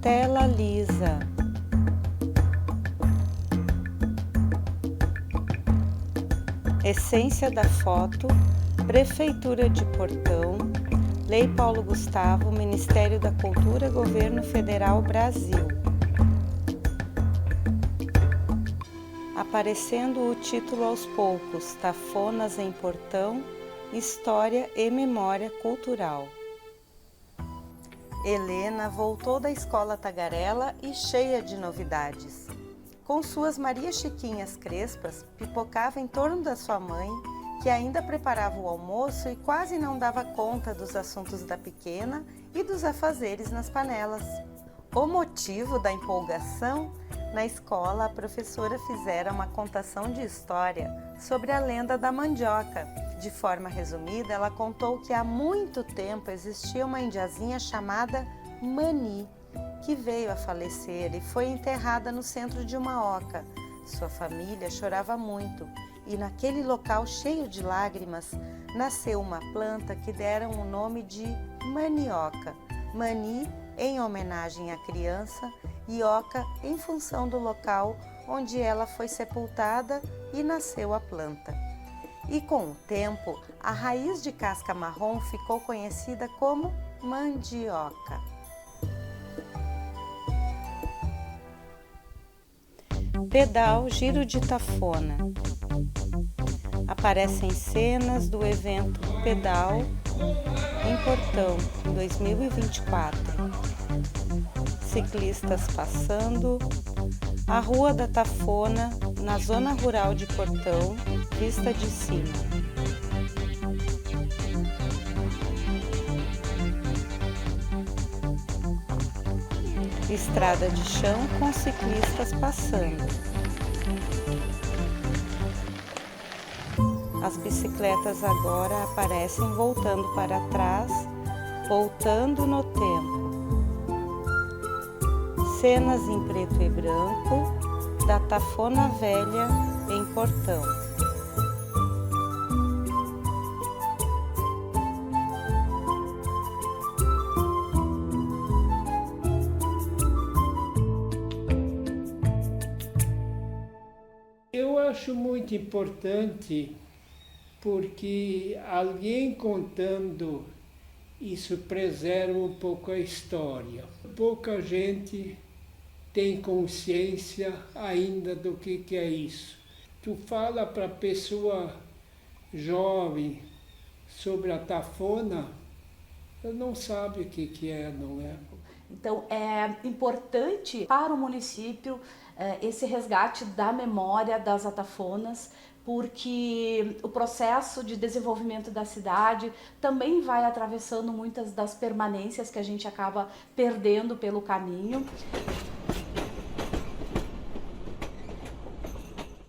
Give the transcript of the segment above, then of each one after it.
Tela lisa. Essência da foto, Prefeitura de Portão, Lei Paulo Gustavo, Ministério da Cultura, Governo Federal, Brasil. Aparecendo o título aos poucos, Tafonas em Portão, História e Memória Cultural. Helena voltou da escola tagarela e cheia de novidades. Com suas Maria Chiquinhas crespas, pipocava em torno da sua mãe, que ainda preparava o almoço e quase não dava conta dos assuntos da pequena e dos afazeres nas panelas. O motivo da empolgação? Na escola, a professora fizera uma contação de história sobre a lenda da mandioca. De forma resumida, ela contou que há muito tempo existia uma indiazinha chamada Mani, que veio a falecer e foi enterrada no centro de uma oca. Sua família chorava muito e naquele local cheio de lágrimas nasceu uma planta que deram o nome de manioca. Mani em homenagem à criança e oca em função do local onde ela foi sepultada e nasceu a planta. E com o tempo, a raiz de casca marrom ficou conhecida como mandioca. Pedal Giro de Tafona. Aparecem cenas do evento Pedal em Portão, 2024. Ciclistas passando, a Rua da Tafona, na zona rural de Portão, vista de cima. Estrada de chão com ciclistas passando. As bicicletas agora aparecem voltando para trás, voltando no tempo. Cenas em preto e branco da Tafona Velha em Portão. Eu acho muito importante porque alguém contando isso preserva um pouco a história. Pouca gente tem consciência ainda do que é isso. Tu fala para a pessoa jovem sobre a Tafona, ela não sabe o que é, não é? Então, é importante para o município esse resgate da memória das atafonas, porque o processo de desenvolvimento da cidade também vai atravessando muitas das permanências que a gente acaba perdendo pelo caminho.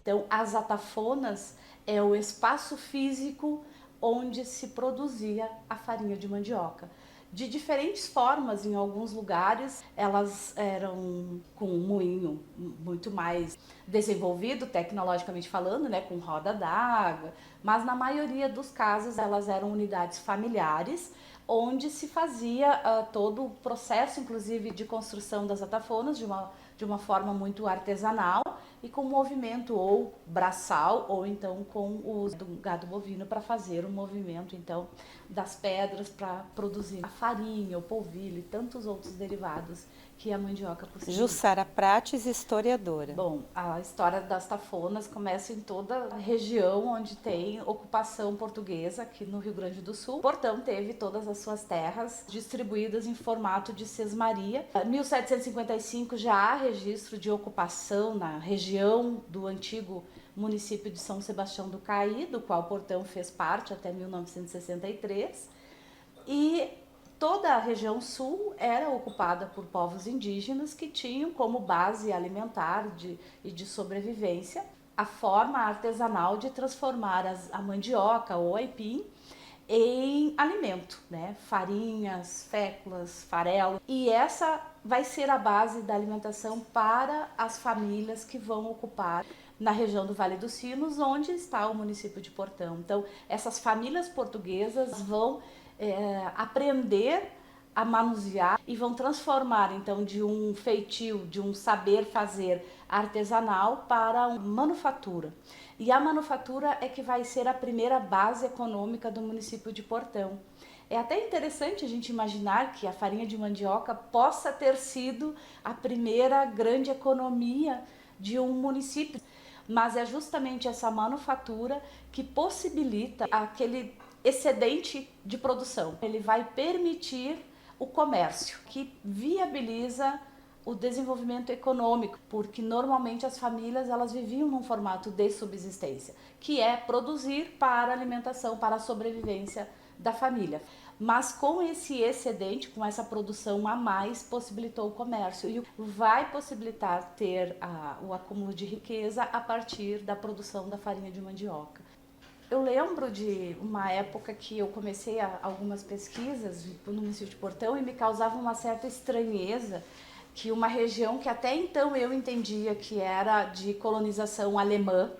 Então, as atafonas é o espaço físico onde se produzia a farinha de mandioca. De diferentes formas, em alguns lugares elas eram com um moinho muito mais desenvolvido, tecnologicamente falando, né, com roda d'água, mas na maioria dos casos elas eram unidades familiares, onde se fazia todo o processo, inclusive, de construção das atafonas de uma forma muito artesanal e com movimento ou braçal ou então com o do gado bovino para fazer o movimento então das pedras para produzir a farinha, o polvilho e tantos outros derivados que a mandioca possui. Jussara Prates, historiadora. Bom, a história das tafonas começa em toda a região onde tem ocupação portuguesa, aqui no Rio Grande do Sul. Portão teve todas as suas terras distribuídas em formato de sesmaria. Em 1755 já há registro de ocupação na região do antigo município de São Sebastião do Caí, do qual Portão fez parte até 1963. E toda a região sul era ocupada por povos indígenas que tinham como base alimentar e de sobrevivência a forma artesanal de transformar a mandioca ou aipim em alimento, né? Farinhas, féculas, farelo. E essa vai ser a base da alimentação para as famílias que vão ocupar na região do Vale dos Sinos, onde está o município de Portão. Então, essas famílias portuguesas vão aprender a manusear e vão transformar então de um feitio, de um saber fazer artesanal para uma manufatura. E a manufatura é que vai ser a primeira base econômica do município de Portão. É até interessante a gente imaginar que a farinha de mandioca possa ter sido a primeira grande economia de um município, mas é justamente essa manufatura que possibilita aquele excedente de produção. Ele vai permitir o comércio, que viabiliza o desenvolvimento econômico, porque normalmente as famílias elas viviam num formato de subsistência, que é produzir para alimentação, para a sobrevivência da família. Mas com esse excedente, com essa produção a mais, possibilitou o comércio e vai possibilitar ter o acúmulo de riqueza a partir da produção da farinha de mandioca. Eu lembro de uma época que eu comecei algumas pesquisas no município de Portão e me causava uma certa estranheza que uma região que até então eu entendia que era de colonização alemã,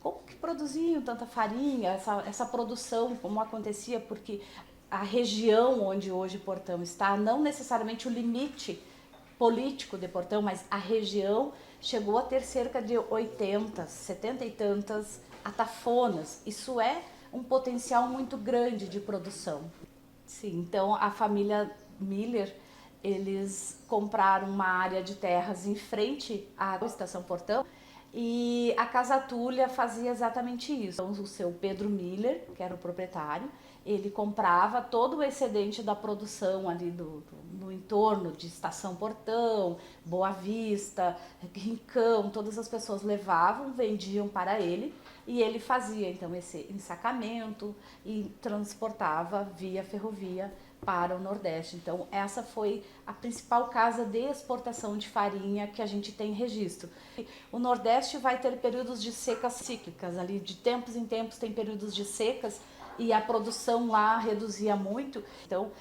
como que produziam tanta farinha, essa produção, como acontecia, porque a região onde hoje Portão está, não necessariamente o limite político de Portão, mas a região chegou a ter cerca de 80, 70 e tantas atafonas. Isso é um potencial muito grande de produção. Sim, então a família Miller, eles compraram uma área de terras em frente à Estação Portão e a Casa Túlia fazia exatamente isso. Então, o seu Pedro Miller, que era o proprietário, ele comprava todo o excedente da produção ali no entorno de Estação Portão, Boa Vista, Rincão, todas as pessoas levavam, vendiam para ele e ele fazia então esse ensacamento e transportava via ferrovia para o Nordeste. Então essa foi a principal casa de exportação de farinha que a gente tem registro. O Nordeste vai ter períodos de secas cíclicas, ali de tempos em tempos tem períodos de secas e a produção lá reduzia muito. Então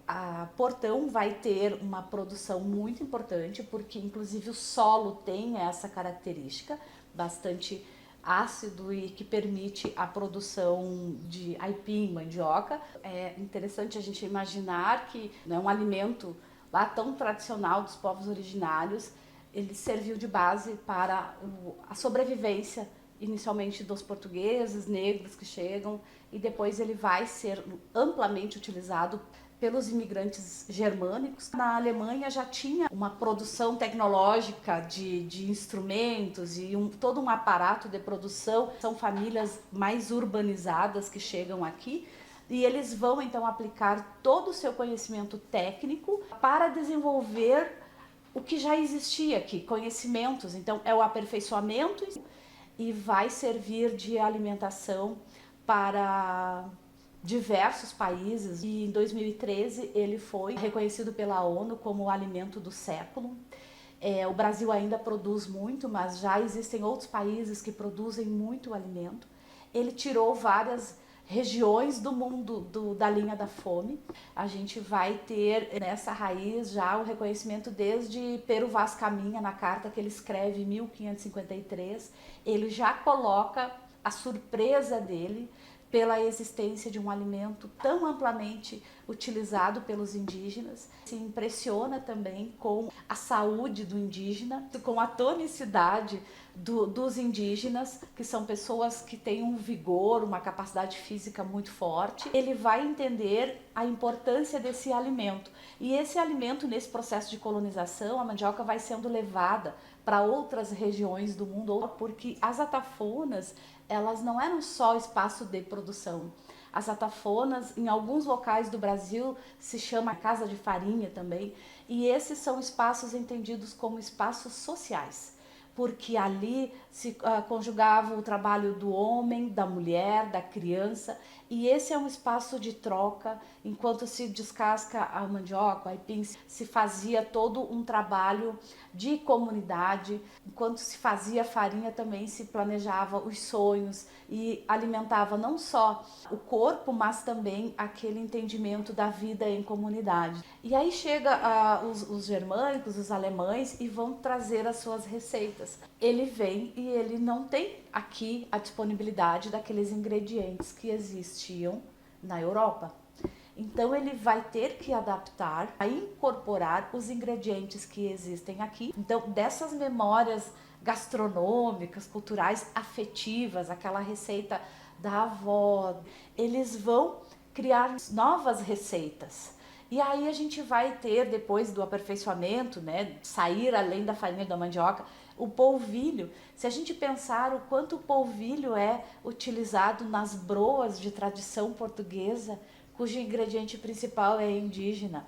a Portão vai ter uma produção muito importante, porque inclusive o solo tem essa característica bastante ácido e que permite a produção de aipim, mandioca. É interessante a gente imaginar que é um alimento lá tão tradicional dos povos originários, ele serviu de base para a sobrevivência inicialmente dos portugueses, negros que chegam, e depois ele vai ser amplamente utilizado pelos imigrantes germânicos. Na Alemanha já tinha uma produção tecnológica de instrumentos e todo um aparato de produção. São famílias mais urbanizadas que chegam aqui e eles vão então aplicar todo o seu conhecimento técnico para desenvolver o que já existia aqui, conhecimentos. Então é o aperfeiçoamento e vai servir de alimentação para diversos países, e em 2013 ele foi reconhecido pela ONU como o alimento do século. O Brasil ainda produz muito, mas já existem outros países que produzem muito alimento. Ele tirou várias regiões do mundo da linha da fome. A gente vai ter nessa raiz já o reconhecimento desde Pero Vaz Caminha, na carta que ele escreve em 1553, ele já coloca a surpresa dele pela existência de um alimento tão amplamente utilizado pelos indígenas. Se impressiona também com a saúde do indígena, com a tonicidade dos indígenas, que são pessoas que têm um vigor, uma capacidade física muito forte. Ele vai entender a importância desse alimento. E esse alimento, nesse processo de colonização, a mandioca vai sendo levada para outras regiões do mundo, porque as atafonas, elas não eram só espaço de produção. As atafonas, em alguns locais do Brasil, se chama casa de farinha também, e esses são espaços entendidos como espaços sociais, porque ali se conjugava o trabalho do homem, da mulher, da criança, e esse é um espaço de troca. Enquanto se descasca a mandioca, a aipim, se fazia todo um trabalho de comunidade. Enquanto se fazia farinha, também se planejava os sonhos e alimentava não só o corpo, mas também aquele entendimento da vida em comunidade. E aí chega os germânicos, os alemães, e vão trazer as suas receitas. Ele vem e ele não tem aqui a disponibilidade daqueles ingredientes que existiam na Europa. Então ele vai ter que adaptar, a incorporar os ingredientes que existem aqui. Então dessas memórias gastronômicas, culturais, afetivas, aquela receita da avó, eles vão criar novas receitas. E aí a gente vai ter, depois do aperfeiçoamento, né, sair além da farinha da mandioca, o polvilho. Se a gente pensar o quanto o polvilho é utilizado nas broas de tradição portuguesa, cujo ingrediente principal é indígena,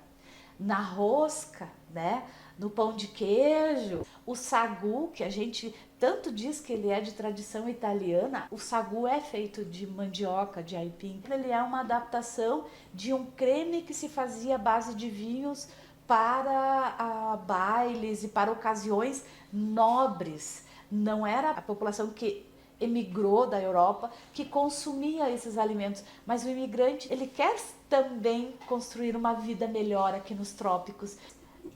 na rosca, né, no pão de queijo, o sagu, que a gente tanto diz que ele é de tradição italiana, o sagu é feito de mandioca, de aipim. Ele é uma adaptação de um creme que se fazia à base de vinhos para bailes e para ocasiões nobres. Não era a população que emigrou da Europa que consumia esses alimentos, mas o imigrante, ele quer também construir uma vida melhor aqui nos trópicos.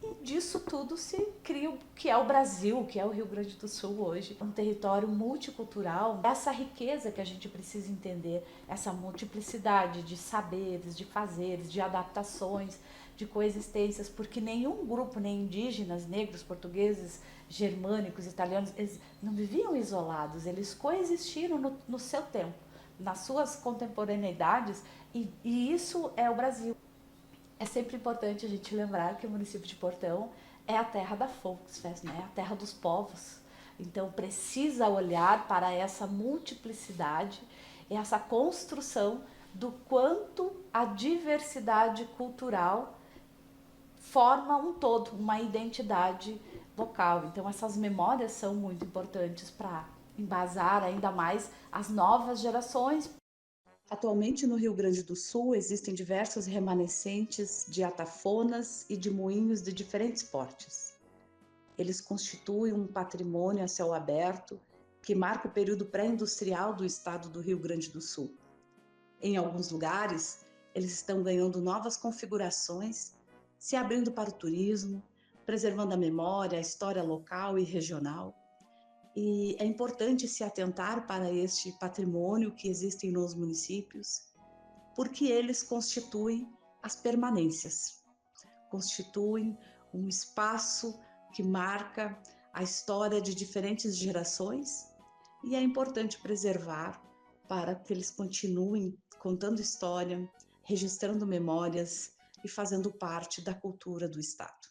E disso tudo se cria o que é o Brasil, o que é o Rio Grande do Sul hoje. Um território multicultural, essa riqueza que a gente precisa entender, essa multiplicidade de saberes, de fazeres, de adaptações, de coexistências, porque nenhum grupo, nem indígenas, negros, portugueses, germânicos, italianos, eles não viviam isolados, eles coexistiram no seu tempo, nas suas contemporaneidades, e isso é o Brasil. É sempre importante a gente lembrar que o município de Portão é a terra da Volksfest, né? A terra dos povos. Então precisa olhar para essa multiplicidade, essa construção do quanto a diversidade cultural forma um todo, uma identidade local. Então essas memórias são muito importantes para embasar ainda mais as novas gerações. Atualmente, no Rio Grande do Sul, existem diversos remanescentes de atafonas e de moinhos de diferentes portes. Eles constituem um patrimônio a céu aberto que marca o período pré-industrial do estado do Rio Grande do Sul. Em alguns lugares, eles estão ganhando novas configurações, se abrindo para o turismo, preservando a memória, a história local e regional. E é importante se atentar para este patrimônio que existe nos municípios, porque eles constituem as permanências, constituem um espaço que marca a história de diferentes gerações e é importante preservar para que eles continuem contando história, registrando memórias e fazendo parte da cultura do estado.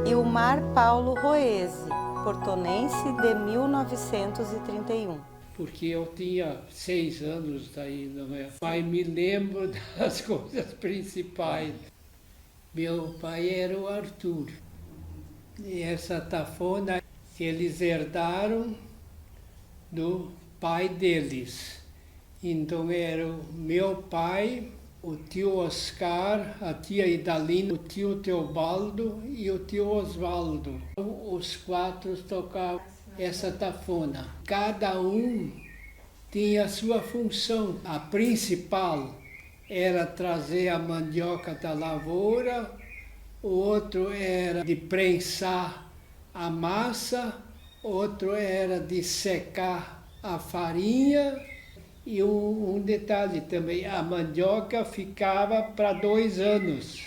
Ilmar Paulo Roese, portonense de 1931. Porque eu tinha 6 anos daí, não é? Pai, me lembro das coisas principais. Meu pai era o Arthur. E essa tafona eles herdaram do pai deles. Então era o meu pai, o tio Oscar, a tia Idalina, o tio Teobaldo e o tio Osvaldo. Os 4 tocavam essa tafona. Cada um tinha a sua função. A principal era trazer a mandioca da lavoura, o outro era de prensar a massa, outro era de secar a farinha. E um detalhe também, a mandioca ficava para 2 anos.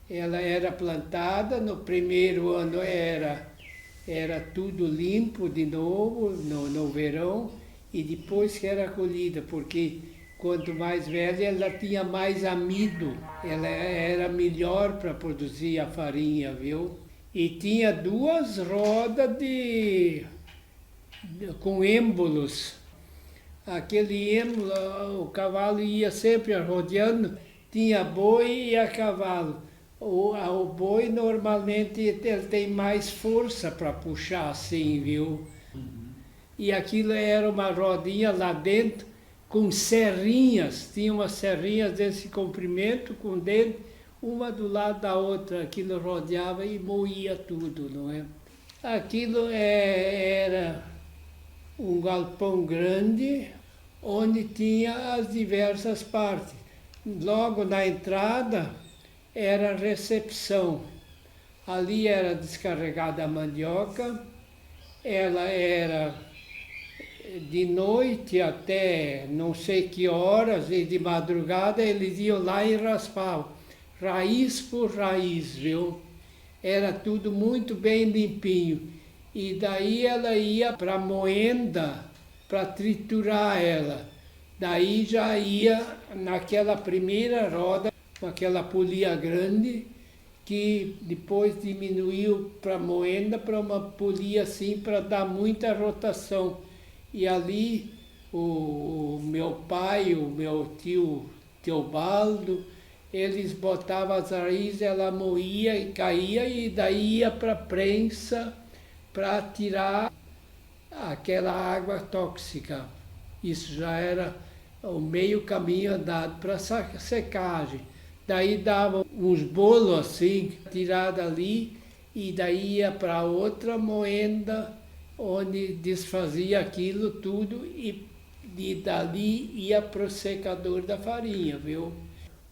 Ela era plantada, no primeiro ano era tudo limpo de novo, no verão, e depois que era colhida, porque quanto mais velha ela tinha mais amido, ela era melhor para produzir a farinha, viu? E tinha 2 rodas com êmbolos. Aquele êmbolo, o cavalo ia sempre rodeando, tinha boi e a cavalo. O boi normalmente ele tem mais força para puxar assim, viu? E aquilo era uma rodinha lá dentro com serrinhas, tinha umas serrinhas desse comprimento com dentro, uma do lado da outra, aquilo rodeava e moía tudo, não é? Aquilo era um galpão grande, onde tinha as diversas partes. Logo na entrada era a recepção. Ali era descarregada a mandioca, ela era de noite até não sei que horas, e de madrugada eles iam lá e raspavam, raiz por raiz, viu? Era tudo muito bem limpinho. E daí ela ia para a moenda para triturar ela. Daí já ia naquela primeira roda, com aquela polia grande, que depois diminuiu para moenda, para uma polia assim, para dar muita rotação. E ali o meu pai, o meu tio Teobaldo, eles botavam as raízes, ela moía e caía, e daí ia para a prensa para tirar aquela água tóxica. Isso já era o meio caminho andado para a secagem. Daí davam uns bolos assim, tirado ali, e daí ia para outra moenda, onde desfazia aquilo tudo, e dali ia para o secador da farinha, viu?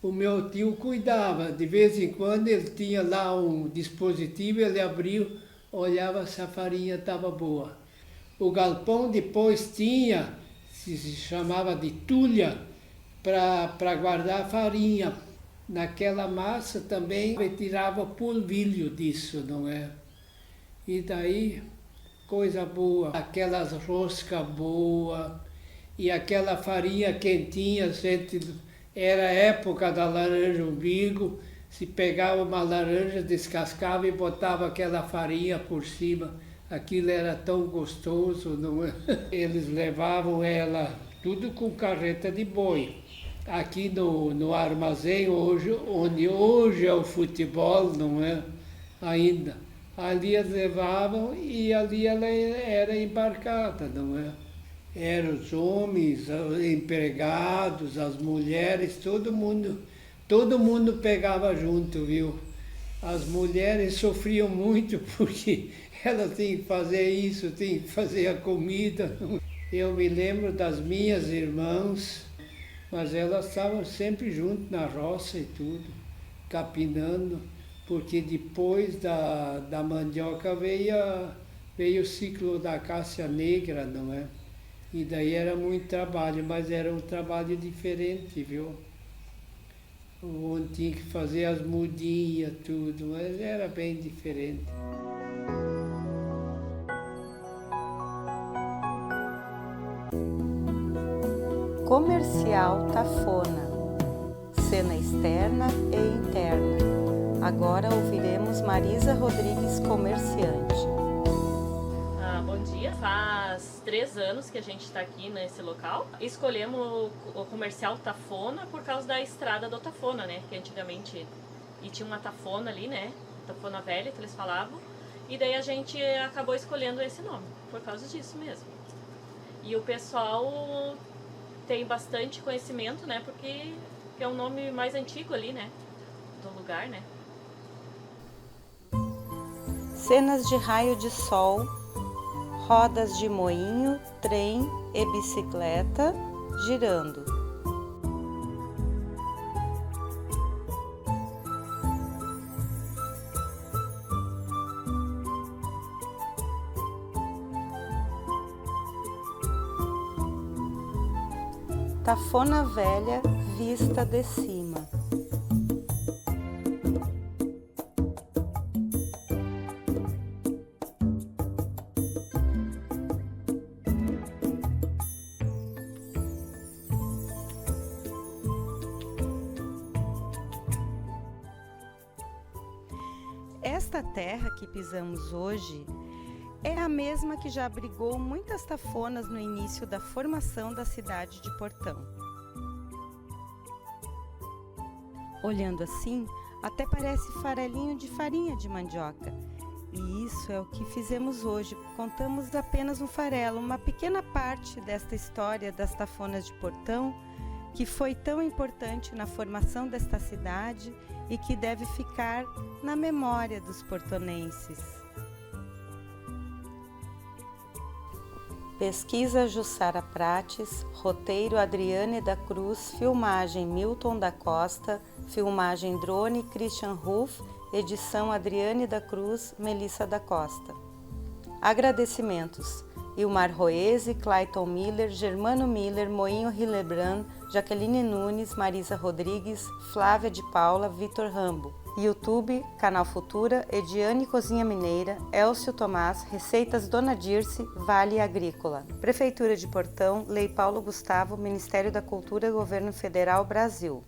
O meu tio cuidava, de vez em quando ele tinha lá um dispositivo, ele abriu, olhava se a farinha estava boa. O galpão depois tinha, se chamava de tulha, para guardar a farinha. Naquela massa também retirava polvilho disso, não é? E daí, coisa boa, aquelas roscas boas, e aquela farinha quentinha, era a época da laranja umbigo, se pegava uma laranja, descascava e botava aquela farinha por cima. Aquilo era tão gostoso, não é? Eles levavam ela tudo com carreta de boi. Aqui no armazém, onde hoje é o futebol, não é? Ainda. Ali eles levavam e ali ela era embarcada, não é? Eram os homens, os empregados, as mulheres, todo mundo pegava junto, viu? As mulheres sofriam muito porque elas tinham que fazer isso, tinham que fazer a comida. Eu me lembro das minhas irmãs, mas elas estavam sempre juntas na roça e tudo, capinando, porque depois da mandioca veio o ciclo da cássia negra, não é? E daí era muito trabalho, mas era um trabalho diferente, viu? Onde tinha que fazer as mudinhas, tudo, mas era bem diferente. Comercial Tafona, cena externa e interna. Agora ouviremos Marisa Rodrigues, comerciante. Bom dia, faz 3 anos que a gente está aqui nesse local. Escolhemos o comercial Tafona por causa da estrada do Tafona, né? Que antigamente tinha uma Tafona ali, né? Tafona velha, que eles falavam. E daí a gente acabou escolhendo esse nome, por causa disso mesmo. E o pessoal tem bastante conhecimento, né? Porque é um nome mais antigo ali, né? Do lugar, né? Cenas de raio de sol, rodas de moinho, trem e bicicleta girando. Tafona velha vista de cima. Esta terra que pisamos hoje é a mesma que já abrigou muitas tafonas no início da formação da cidade de Portão. Olhando assim, até parece farelinho de farinha de mandioca. E isso é o que fizemos hoje. Contamos apenas um farelo, uma pequena parte desta história das tafonas de Portão, que foi tão importante na formação desta cidade e que deve ficar na memória dos portonenses. Pesquisa Jussara Prates, roteiro Adriane da Cruz, filmagem Milton da Costa, filmagem drone Christian Ruff, edição Adriane da Cruz, Melissa da Costa. Agradecimentos: Ilmar Roese, Clayton Miller, Germano Miller, Moinho Hillebrand, Jaqueline Nunes, Marisa Rodrigues, Flávia de Paula, Vitor Rambo. YouTube, Canal Futura, Ediane Cozinha Mineira, Elcio Tomás, Receitas Dona Dirce, Vale Agrícola. Prefeitura de Portão, Lei Paulo Gustavo, Ministério da Cultura, Governo Federal, Brasil.